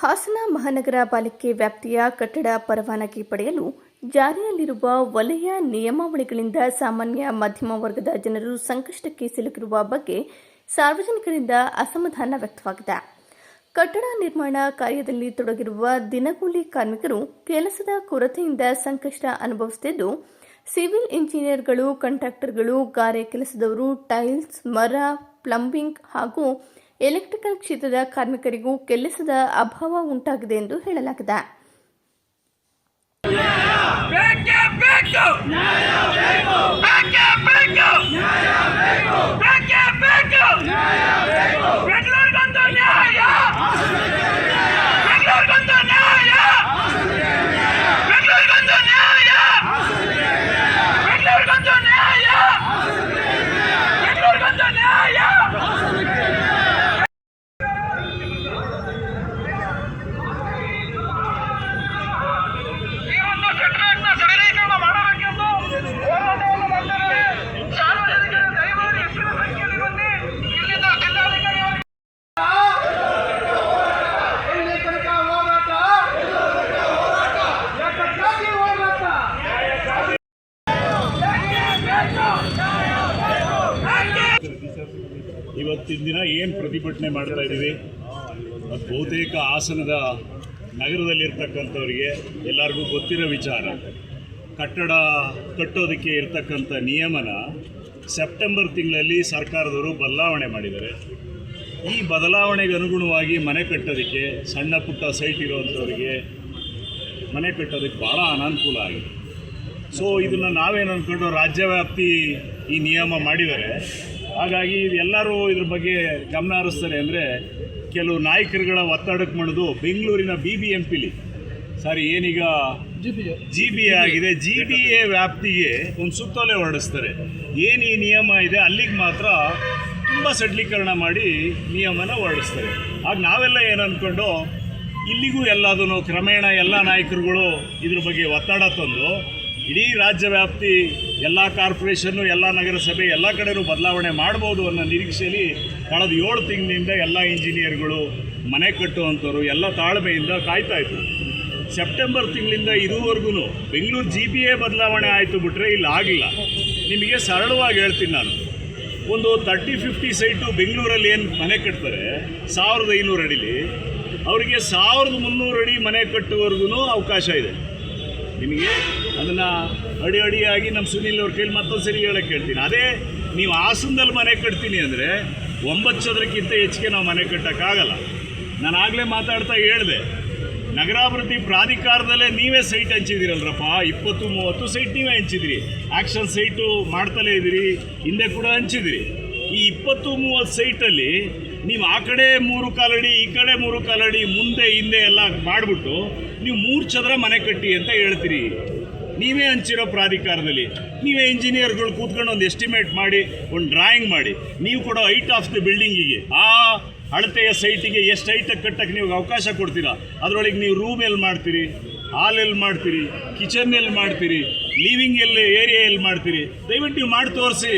ಹಾಸನ ಮಹಾನಗರ ಪಾಲಿಕೆ ವ್ಯಾಪ್ತಿಯ ಕಟ್ಟಡ ಪರವಾನಗಿ ಪಡೆಯಲು ಜಾರಿಯಲ್ಲಿರುವ ವಲಯ ನಿಯಮಾವಳಿಗಳಿಂದ ಸಾಮಾನ್ಯ ಮಧ್ಯಮ ವರ್ಗದ ಜನರು ಸಂಕಷ್ಟಕ್ಕೆ ಸಿಲುಕಿರುವ ಬಗ್ಗೆ ಸಾರ್ವಜನಿಕರಿಂದ ಅಸಮಾಧಾನ ವ್ಯಕ್ತವಾಗಿದೆ. ಕಟ್ಟಡ ನಿರ್ಮಾಣ ಕಾರ್ಯದಲ್ಲಿ ತೊಡಗಿರುವ ದಿನಗೂಲಿ ಕಾರ್ಮಿಕರು ಕೆಲಸದ ಕೊರತೆಯಿಂದ ಸಂಕಷ್ಟ ಅನುಭವಿಸುತ್ತಿದ್ದು, ಸಿವಿಲ್ ಇಂಜಿನಿಯರ್ಗಳು, ಕಾಂಟ್ರಾಕ್ಟರ್ಗಳು, ಗಾರೆ ಕೆಲಸದವರು, ಟೈಲ್ಸ್, ಮರ, ಪ್ಲಂಬಿಂಗ್ ಹಾಗೂ ಎಲೆಕ್ಟ್ರಿಕಲ್ ಕ್ಷೇತ್ರದ ಕಾರ್ಮಿಕರಿಗೂ ಕೆಲಸದ ಅಭಾವ ಉಂಟಾಗಿದೆ ಎಂದು ಹೇಳಲಾಗಿದೆ. ಇವತ್ತಿನ ದಿನ ಏನು ಪ್ರತಿಭಟನೆ ಮಾಡ್ತಾ ಇದ್ದೀವಿ, ಅದು ಬಹುತೇಕ ಹಾಸನದ ನಗರದಲ್ಲಿರ್ತಕ್ಕಂಥವ್ರಿಗೆ ಎಲ್ಲರಿಗೂ ಗೊತ್ತಿರೋ ವಿಚಾರ. ಕಟ್ಟಡ ಕಟ್ಟೋದಕ್ಕೆ ಇರ್ತಕ್ಕಂಥ ನಿಯಮನ ಸೆಪ್ಟೆಂಬರ್ ತಿಂಗಳಲ್ಲಿ ಸರ್ಕಾರದವರು ಬದಲಾವಣೆ ಮಾಡಿದ್ದಾರೆ. ಈ ಬದಲಾವಣೆಗೆ ಅನುಗುಣವಾಗಿ ಮನೆ ಕಟ್ಟೋದಕ್ಕೆ ಸಣ್ಣ ಪುಟ್ಟ ಸೈಟ್ ಇರೋವಂಥವ್ರಿಗೆ ಮನೆ ಕಟ್ಟೋದಕ್ಕೆ ಭಾಳ ಅನಾನುಕೂಲ ಆಗಿದೆ. ಸೊ ಇದನ್ನು ನಾವೇನು ಅಂದ್ಕೊಂಡು ರಾಜ್ಯವ್ಯಾಪ್ತಿ ಈ ನಿಯಮ ಮಾಡಿದ್ದಾರೆ. ಹಾಗಾಗಿ ಎಲ್ಲರೂ ಇದ್ರ ಬಗ್ಗೆ ಗಮನ ಹರಿಸ್ತಾರೆ. ಅಂದರೆ ಕೆಲವು ನಾಯಕರುಗಳ ಒತ್ತಡಕ್ಕೆ ಮಾಡಿದು ಬೆಂಗಳೂರಿನ BBMPಲಿ ಏನೀಗ GBA ಆಗಿದೆ, GBA ವ್ಯಾಪ್ತಿಗೆ ಒಂದು ಸುತ್ತೋಲೆ ಹೊರಡಿಸ್ತಾರೆ. ಏನು ಈ ನಿಯಮ ಇದೆ ಅಲ್ಲಿಗೆ ಮಾತ್ರ ತುಂಬ ಸಡ್ಲೀಕರಣ ಮಾಡಿ ನಿಯಮನ ಹೊರಡಿಸ್ತಾರೆ. ಆಗ ನಾವೆಲ್ಲ ಏನು ಅಂದ್ಕೊಂಡು ಇಲ್ಲಿಗೂ ಎಲ್ಲದೂ ಕ್ರಮೇಣ ಎಲ್ಲ ನಾಯಕರುಗಳು ಇದ್ರ ಬಗ್ಗೆ ಒತ್ತಡ ತಂದು ಇಡೀ ರಾಜ್ಯ ವ್ಯಾಪ್ತಿ ಎಲ್ಲ ಕಾರ್ಪೊರೇಷನ್ನು, ಎಲ್ಲ ನಗರಸಭೆ ಎಲ್ಲ ಕಡೆಯೂ ಬದಲಾವಣೆ ಮಾಡ್ಬೋದು ಅನ್ನೋ ನಿರೀಕ್ಷೆಯಲ್ಲಿ ಕಳೆದ 7 ತಿಂಗಳಿಂದ ಎಲ್ಲ ಇಂಜಿನಿಯರ್ಗಳು, ಮನೆ ಕಟ್ಟುವಂಥವ್ರು ಎಲ್ಲ ತಾಳ್ಮೆಯಿಂದ ಕಾಯ್ತಾಯಿದ್ರು. ಸೆಪ್ಟೆಂಬರ್ ತಿಂಗಳಿಂದ ಇದುವರೆಗೂ ಬೆಂಗಳೂರು GBA ಬದಲಾವಣೆ ಆಯಿತು ಬಿಟ್ಟರೆ ಇಲ್ಲಿ ಆಗಿಲ್ಲ. ನಿಮಗೆ ಸರಳವಾಗಿ ಹೇಳ್ತೀನಿ ನಾನು, ಒಂದು 30-50 ಸೈಟು ಬೆಂಗಳೂರಲ್ಲಿ ಏನು ಮನೆ ಕಟ್ತಾರೆ 1500 ಅಡಿಲಿ, ಅವರಿಗೆ 1300 ಅಡಿ ಮನೆ ಕಟ್ಟುವವರೆಗೂ ಅವಕಾಶ ಇದೆ. ನಿಮಗೆ ಅದನ್ನು ಅಡಿಯಾಗಿ ನಮ್ಮ ಸುನೀಲ್ ಅವ್ರ ಕೈಲಿ ಮತ್ತೊಂದು ಸರಿ ಹೇಳೋಕ್ಕೆ ಹೇಳ್ತೀನಿ. ಅದೇ ನೀವು ಹಾಸನದಲ್ಲಿ ಮನೆ ಕಟ್ತೀನಿ ಅಂದರೆ 9 ಚದರಕ್ಕಿಂತ ಹೆಚ್ಚಿಗೆ ನಾವು ಮನೆ ಕಟ್ಟೋಕ್ಕಾಗಲ್ಲ. ನಾನು ಆಗಲೇ ಮಾತಾಡ್ತಾ ಹೇಳಿದೆ, ನಗರಾಭಿವೃದ್ಧಿ ಪ್ರಾಧಿಕಾರದಲ್ಲೇ ನೀವೇ ಸೈಟ್ ಹಂಚಿದ್ದೀರಲ್ರಪ್ಪ, 20-30 ಸೈಟ್ ನೀವೇ ಹಂಚಿದಿರಿ. ಆ್ಯಕ್ಷನ್ ಸೈಟು ಮಾಡ್ತಲೇ ಇದ್ದೀರಿ, ಹಿಂದೆ ಕೂಡ ಹಂಚಿದಿರಿ. ಈ 20-30 ಸೈಟಲ್ಲಿ ನೀವು ಆ ಕಡೆ 3 ಕಾಲಡಿ, ಈ ಕಡೆ 3 ಕಾಲಡಿ, ಮುಂದೆ ಹಿಂದೆ ಎಲ್ಲ ಮಾಡಿಬಿಟ್ಟು ನೀವು 3 ಚದರ ಮನೆ ಕಟ್ಟಿ ಅಂತ ಹೇಳ್ತೀರಿ. ನೀವೇ ಹಂಚಿರೋ ಪ್ರಾಧಿಕಾರದಲ್ಲಿ ನೀವೇ ಇಂಜಿನಿಯರ್ಗಳು ಕೂತ್ಕೊಂಡು ಒಂದು ಎಸ್ಟಿಮೇಟ್ ಮಾಡಿ, ಒಂದು ಡ್ರಾಯಿಂಗ್ ಮಾಡಿ, ನೀವು ಕೊಡೋ ಹೈಟ್ ಆಫ್ ದಿ ಬಿಲ್ಡಿಂಗಿಗೆ, ಆ ಅಳತೆಯ ಸೈಟಿಗೆ ಎಷ್ಟು ಹೈಟಾಗಿ ಕಟ್ಟಕ್ಕೆ ನೀವು ಅವಕಾಶ ಕೊಡ್ತೀರಾ. ಅದರೊಳಗೆ ನೀವು ರೂಮ್ ಎಲ್ಲಿ ಮಾಡ್ತೀರಿ, ಹಾಲ್ ಎಲ್ಲಿ ಮಾಡ್ತೀರಿ, ಕಿಚನ್ ಎಲ್ಲಿ ಮಾಡ್ತೀರಿ, ಲಿವಿಂಗ್ ಎಲ್ಲಿ ಏರಿಯಾ ಎಲ್ಲಿ ಮಾಡ್ತೀರಿ, ದಯವಿಟ್ಟು ನೀವು ಮಾಡಿ ತೋರಿಸಿ.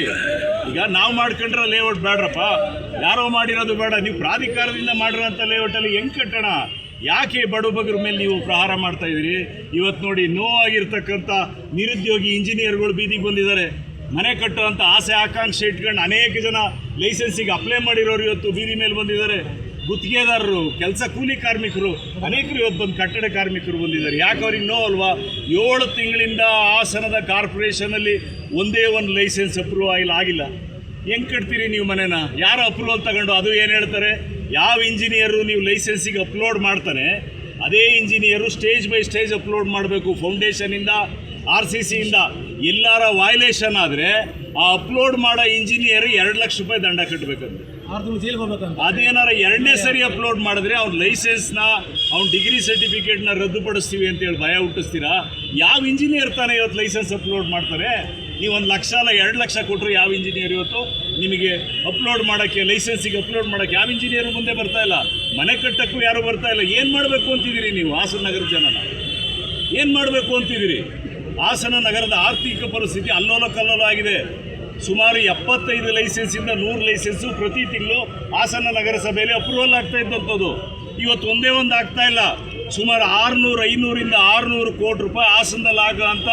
ಈಗ ನಾವು ಮಾಡ್ಕೊಂಡ್ರೆ ಲೇಔಟ್ ಬೇಡ್ರಪ್ಪ, ಯಾರೋ ಮಾಡಿರೋದು ಬೇಡ. ನೀವು ಪ್ರಾಧಿಕಾರದಿಂದ ಮಾಡಿರೋಂಥ ಲೇಔಟಲ್ಲಿ ಹೆಂಗೆ ಕಟ್ಟೋಣ? ಯಾಕೆ ಬಡಬಗ್ರ ಮೇಲೆ ನೀವು ಪ್ರಹಾರ ಮಾಡ್ತಾಯಿದ್ದೀರಿ? ಇವತ್ತು ನೋಡಿ, ನೋವಾಗಿರ್ತಕ್ಕಂಥ ನಿರುದ್ಯೋಗಿ ಇಂಜಿನಿಯರ್ಗಳು ಬೀದಿಗೆ ಬಂದಿದ್ದಾರೆ. ಮನೆ ಕಟ್ಟುವಂಥ ಆಸೆ ಆಕಾಂಕ್ಷೆ ಇಟ್ಕೊಂಡು ಅನೇಕ ಜನ ಲೈಸೆನ್ಸಿಗೆ ಅಪ್ಲೈ ಮಾಡಿರೋರು ಇವತ್ತು ಬೀದಿ ಮೇಲೆ ಬಂದಿದ್ದಾರೆ. ಗುತ್ತಿಗೆದಾರರು, ಕೆಲಸ ಕೂಲಿ ಕಾರ್ಮಿಕರು, ಅನೇಕರು ಇವತ್ತು ಬಂದು ಕಟ್ಟಡ ಕಾರ್ಮಿಕರು ಬಂದಿದ್ದಾರೆ. ಯಾಕೆ ಅವ್ರಿಗೆ ನೋವಲ್ವಾ? 7 ತಿಂಗಳಿಂದ ಹಾಸನದ ಕಾರ್ಪೊರೇಷನಲ್ಲಿ ಒಂದೇ ಒಂದು ಲೈಸೆನ್ಸ್ ಅಪ್ರೂವಲ್ ಆಗಿಲ್ಲ. ಹೆಂಗೆ ಕಟ್ತೀರಿ ನೀವು ಮನೆನ? ಯಾರು ಅಪ್ರೂವಲ್ ತಗೊಂಡು, ಅದು ಏನು ಹೇಳ್ತಾರೆ, ಯಾವ ಇಂಜಿನಿಯರು ನೀವು ಲೈಸೆನ್ಸಿಗೆ ಅಪ್ಲೋಡ್ ಮಾಡ್ತಾನೆ ಅದೇ engineer stage by stage upload ಮಾಡಬೇಕು. ಫೌಂಡೇಶನಿಂದ RCCಯಿಂದ ಎಲ್ಲಾರ ವೈಲೇಷನ್ ಆದರೆ ಆ ಅಪ್ಲೋಡ್ ಮಾಡೋ ಇಂಜಿನಿಯರ್ 2 ಲಕ್ಷ ರೂಪಾಯಿ ದಂಡ ಕಟ್ಟಬೇಕಂದ್ರೆ. ಅದೇನಾರ 2ನೇ ಸರಿ ಅಪ್ಲೋಡ್ ಮಾಡಿದ್ರೆ ಅವ್ನ ಲೈಸೆನ್ಸ್ನ, ಅವ್ನ ಡಿಗ್ರಿ ಸರ್ಟಿಫಿಕೇಟ್ನ ರದ್ದುಪಡಿಸ್ತೀವಿ ಅಂತೇಳಿ ಭಯ ಹುಟ್ಟಿಸ್ತೀರಾ? ಯಾವ ಇಂಜಿನಿಯರ್ ತಾನೇ ಇವತ್ತು ಲೈಸೆನ್ಸ್ ಅಪ್ಲೋಡ್ ಮಾಡ್ತಾರೆ? ನೀವು 1 ಲಕ್ಷ ಅಲ್ಲ 2 ಲಕ್ಷ ಕೊಟ್ಟರು ಯಾವ ಇಂಜಿನಿಯರ್ ಇವತ್ತು ನಿಮಗೆ ಅಪ್ಲೋಡ್ ಮಾಡೋಕ್ಕೆ, ಲೈಸೆನ್ಸಿಗೆ ಅಪ್ಲೋಡ್ ಮಾಡೋಕ್ಕೆ ಯಾವ ಇಂಜಿನಿಯರು ಮುಂದೆ ಬರ್ತಾ ಇಲ್ಲ. ಮನೆ ಕಟ್ಟಕ್ಕೂ ಯಾರೂ ಬರ್ತಾ ಇಲ್ಲ. ಏನು ಮಾಡಬೇಕು ಅಂತಿದ್ದೀರಿ ನೀವು? ಹಾಸನ ನಗರದ ಜನನ ಏನು ಮಾಡಬೇಕು ಅಂತಿದ್ದೀರಿ? ಹಾಸನ ನಗರದ ಆರ್ಥಿಕ ಪರಿಸ್ಥಿತಿ ಅಲ್ಲೋಲ ಕಲ್ಲೋಲ ಆಗಿದೆ. ಸುಮಾರು 75 ಲೈಸೆನ್ಸಿಂದ 100 ಲೈಸೆನ್ಸು ಪ್ರತಿ ತಿಂಗಳು ಹಾಸನ ನಗರಸಭೆಯಲ್ಲಿ ಅಪ್ರೂವಲ್ ಆಗ್ತಾ ಇದ್ದಂಥದ್ದು. ಇವತ್ತು ಒಂದೇ ಒಂದು ಆಗ್ತಾ ಇಲ್ಲ. ಸುಮಾರು 500 ಕೋಟಿ ರೂಪಾಯಿ ಹಾಸನದಲ್ಲಿ ಆಗೋ ಅಂತ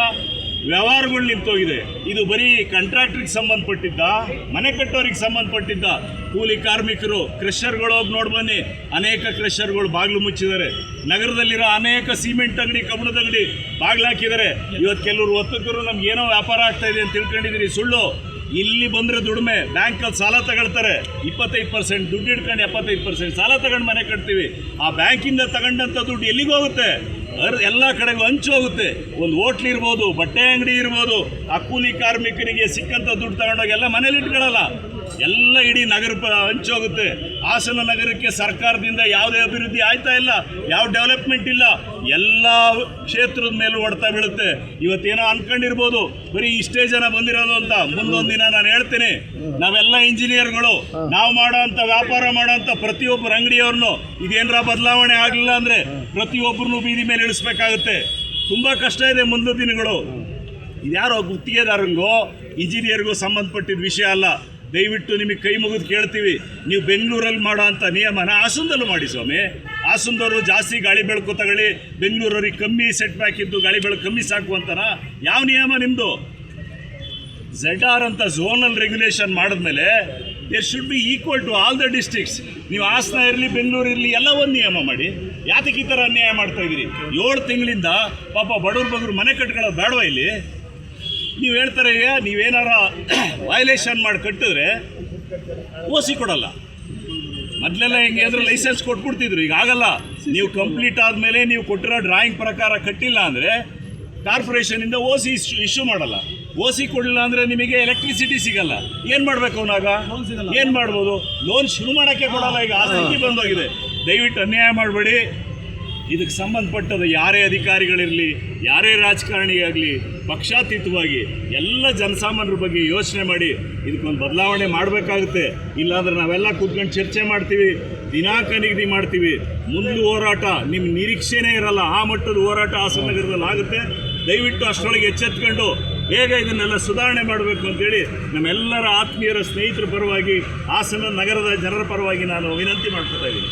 ವ್ಯವಹಾರಗಳು ನಿಂತೋಗಿದೆ. ಇದು ಬರೀ ಕಾಂಟ್ರಾಕ್ಟ್ರಿಗೆ ಸಂಬಂಧಪಟ್ಟಿದ್ದ, ಮನೆ ಕಟ್ಟೋರಿಗೆ ಸಂಬಂಧಪಟ್ಟಿದ್ದ, ಕೂಲಿ ಕಾರ್ಮಿಕರು, ಕ್ರಷರ್ಗಳು ಹೋಗಿ ನೋಡಿ ಬನ್ನಿ, ಅನೇಕ ಕ್ರಷರ್ಗಳು ಬಾಗಿಲು ಮುಚ್ಚಿದ್ದಾರೆ. ನಗರದಲ್ಲಿರೋ ಅನೇಕ ಸಿಮೆಂಟ್ ಅಂಗಡಿ, ಕಬ್ಬಣದ ಅಂಗಡಿ ಬಾಗಿಲು ಹಾಕಿದ್ದಾರೆ. ಇವತ್ತು ಕೆಲವರು ಒತ್ತಕರು ನಮ್ಗೆ ಏನೋ ವ್ಯಾಪಾರ ಆಗ್ತಾ ಇದೆ ಅಂತ ತಿಳ್ಕೊಂಡಿದ್ದೀರಿ, ಸುಳ್ಳು. ಇಲ್ಲಿ ಬಂದರೆ ದುಡಿಮೆ, ಬ್ಯಾಂಕಲ್ಲಿ ಸಾಲ ತಗೊಳ್ತಾರೆ, 25% ದುಡ್ಡು ಇಟ್ಕೊಂಡು 75% ಸಾಲ ತಗೊಂಡು ಮನೆ ಕಟ್ತೀವಿ. ಆ ಬ್ಯಾಂಕಿಂದ ತಗೊಂಡಂಥ ದುಡ್ಡು ಎಲ್ಲಿಗೆ ಹೋಗುತ್ತೆ? ಎಲ್ಲ ಕಡೆಗೂ ಹಂಚು ಹೋಗುತ್ತೆ. ಒಂದು ಹೋಟ್ಲ್ ಇರ್ಬೋದು, ಬಟ್ಟೆ ಅಂಗಡಿ ಇರ್ಬೋದು, ಆ ಕೂಲಿ ಕಾರ್ಮಿಕರಿಗೆ ಸಿಕ್ಕಂಥ ದುಡ್ಡು ತಗೊಂಡೋಗಿ ಎಲ್ಲ ಮನೇಲಿ ಇಟ್ಕೊಳ್ಳಲ್ಲ, ಎಲ್ಲ ಇಡೀ ನಗರ ಹಂಚೋಗುತ್ತೆ. ಹಾಸನ ನಗರಕ್ಕೆ ಸರ್ಕಾರದಿಂದ ಯಾವುದೇ ಅಭಿವೃದ್ಧಿ ಆಯ್ತಾ ಇಲ್ಲ, ಯಾವ ಡೆವಲಪ್ಮೆಂಟ್ ಇಲ್ಲ, ಎಲ್ಲ ಕ್ಷೇತ್ರದ ಮೇಲೂ ಹೊಡ್ತಾ ಬೀಳುತ್ತೆ. ಇವತ್ತೇನೋ ಅನ್ಕೊಂಡಿರ್ಬೋದು ಬರೀ ಇಷ್ಟೇ ಜನ ಬಂದಿರೋದು ಅಂತ. ಮುಂದೊಂದು ದಿನ ನಾನು ಹೇಳ್ತೀನಿ, ನಾವೆಲ್ಲ ಇಂಜಿನಿಯರ್ಗಳು, ನಾವು ಮಾಡೋ ಅಂಥ ವ್ಯಾಪಾರ ಮಾಡೋ ಅಂಥ ಪ್ರತಿಯೊಬ್ಬರು ಅಂಗಡಿಯವ್ರನ್ನು ಇದೇನರ ಬದಲಾವಣೆ ಆಗಲಿಲ್ಲ ಅಂದರೆ ಪ್ರತಿಯೊಬ್ಬರನ್ನು ಬೀದಿ ಮೇಲೆ ಇಳಿಸ್ಬೇಕಾಗುತ್ತೆ. ತುಂಬ ಕಷ್ಟ ಇದೆ ಮುಂದಿನ ದಿನಗಳು. ಇದ್ಯಾರೋ ಗುತ್ತಿಗೆದಾರಂಗೋ ಇಂಜಿನಿಯರ್ಗೂ ಸಂಬಂಧಪಟ್ಟಿದ್ದ ವಿಷಯ ಅಲ್ಲ. ದಯವಿಟ್ಟು ನಿಮಗೆ ಕೈ ಮುಗಿದು ಕೇಳ್ತೀವಿ, ನೀವು ಬೆಂಗಳೂರಲ್ಲಿ ಮಾಡೋ ಅಂಥ ನಿಯಮನ ಹಾಸನದಲ್ಲೂ ಮಾಡಿ ಸ್ವಾಮಿ. ಹಾಸನದವರು ಜಾಸ್ತಿ ಗಾಳಿ ಬೆಳಕು ತಗೊಳ್ಳಿ, ಬೆಂಗಳೂರವ್ರಿಗೆ ಕಮ್ಮಿ ಸೆಟ್ ಬ್ಯಾಕ್ ಇದ್ದು ಗಾಳಿ ಬೆಳಕು ಕಮ್ಮಿ ಸಾಕು ಅಂತಾನ? ಯಾವ ನಿಯಮ ನಿಮ್ಮದು? ZR ಅಂತ ಝೋನಲ್ ರೆಗ್ಯುಲೇಷನ್ ಮಾಡಿದ್ಮೇಲೆ there should be equal to all the districts. ನೀವು ಹಾಸನ ಇರಲಿ, ಬೆಂಗಳೂರು ಇರಲಿ, ಎಲ್ಲ ಒಂದು ನಿಯಮ ಮಾಡಿ. ಯಾತಕ್ಕೆ ಈ ಥರ ಅನ್ಯಾಯ ಮಾಡ್ತಾ ಇದ್ದೀರಿ? 7 ತಿಂಗಳಿಂದ ಪಾಪ ಬಡವ್ರು ಮನೆ ಕಟ್ಕೊಳ್ಳೋದು ಬೇಡವಾ ಇಲ್ಲಿ? ನೀವು ಹೇಳ್ತಾರೆ, ಈಗ ನೀವೇನಾರ ವೈಲೇಷನ್ ಮಾಡಿ ಕಟ್ಟಿದ್ರೆ ಓಸಿ ಕೊಡಲ್ಲ. ಮೊದಲೆಲ್ಲ ಹೆಂಗೆ ಅಂದರೆ ಲೈಸೆನ್ಸ್ ಕೊಟ್ಬಿಡ್ತಿದ್ರು, ಈಗ ಆಗಲ್ಲ. ನೀವು ಕಂಪ್ಲೀಟ್ ಆದಮೇಲೆ ನೀವು ಕೊಟ್ಟಿರೋ ಡ್ರಾಯಿಂಗ್ ಪ್ರಕಾರ ಕಟ್ಟಿಲ್ಲ ಅಂದರೆ ಕಾರ್ಪೊರೇಷನಿಂದ ಓಸಿ ಇಶ್ಯೂ ಮಾಡಲ್ಲ. ಓಸಿ ಕೊಡಲಿಲ್ಲ ಅಂದರೆ ನಿಮಗೆ ಎಲೆಕ್ಟ್ರಿಸಿಟಿ ಸಿಗಲ್ಲ. ಏನು ಮಾಡಬೇಕು ಅವನಾಗ? ಏನು ಮಾಡ್ಬೋದು? ಲೋನ್ ಶುರು ಮಾಡೋಕ್ಕೆ ಕೊಡಲ್ಲ. ಈಗ ಆ ಸ್ಥಿತಿ ಬಂದೋಗಿದೆ. ದಯವಿಟ್ಟು ಅನ್ಯಾಯ ಮಾಡಬೇಡಿ. ಇದಕ್ಕೆ ಸಂಬಂಧಪಟ್ಟದ ಯಾರೇ ಅಧಿಕಾರಿಗಳಿರಲಿ, ಯಾರೇ ರಾಜಕಾರಣಿ ಆಗಲಿ, ಪಕ್ಷಾತೀತವಾಗಿ ಎಲ್ಲ ಜನಸಾಮಾನ್ಯರ ಬಗ್ಗೆ ಯೋಚನೆ ಮಾಡಿ ಇದಕ್ಕೊಂದು ಬದಲಾವಣೆ ಮಾಡಬೇಕಾಗುತ್ತೆ. ಇಲ್ಲಾಂದ್ರೆ ನಾವೆಲ್ಲ ಕೂತ್ಕೊಂಡು ಚರ್ಚೆ ಮಾಡ್ತೀವಿ, ದಿನಾಂಕ ನಿಗದಿ ಮಾಡ್ತೀವಿ, ಮುಂದೆ ಹೋರಾಟ ನಿಮ್ಮ ನಿರೀಕ್ಷೆನೇ ಇರಲ್ಲ. ಆ ಮಟ್ಟದ ಹೋರಾಟ ಹಾಸನ ನಗರದಲ್ಲಿ ಆಗುತ್ತೆ. ದಯವಿಟ್ಟು ಅಷ್ಟರೊಳಗೆ ಎಚ್ಚೆತ್ಕೊಂಡು ಬೇಗ ಇದನ್ನೆಲ್ಲ ಸುಧಾರಣೆ ಮಾಡಬೇಕು ಅಂತೇಳಿ ನಮ್ಮೆಲ್ಲರ ಆತ್ಮೀಯರ, ಸ್ನೇಹಿತರ ಪರವಾಗಿ, ಹಾಸನ ನಗರದ ಜನರ ಪರವಾಗಿ ನಾನು ವಿನಂತಿ ಮಾಡ್ಕೊತಾ ಇದ್ದೀನಿ.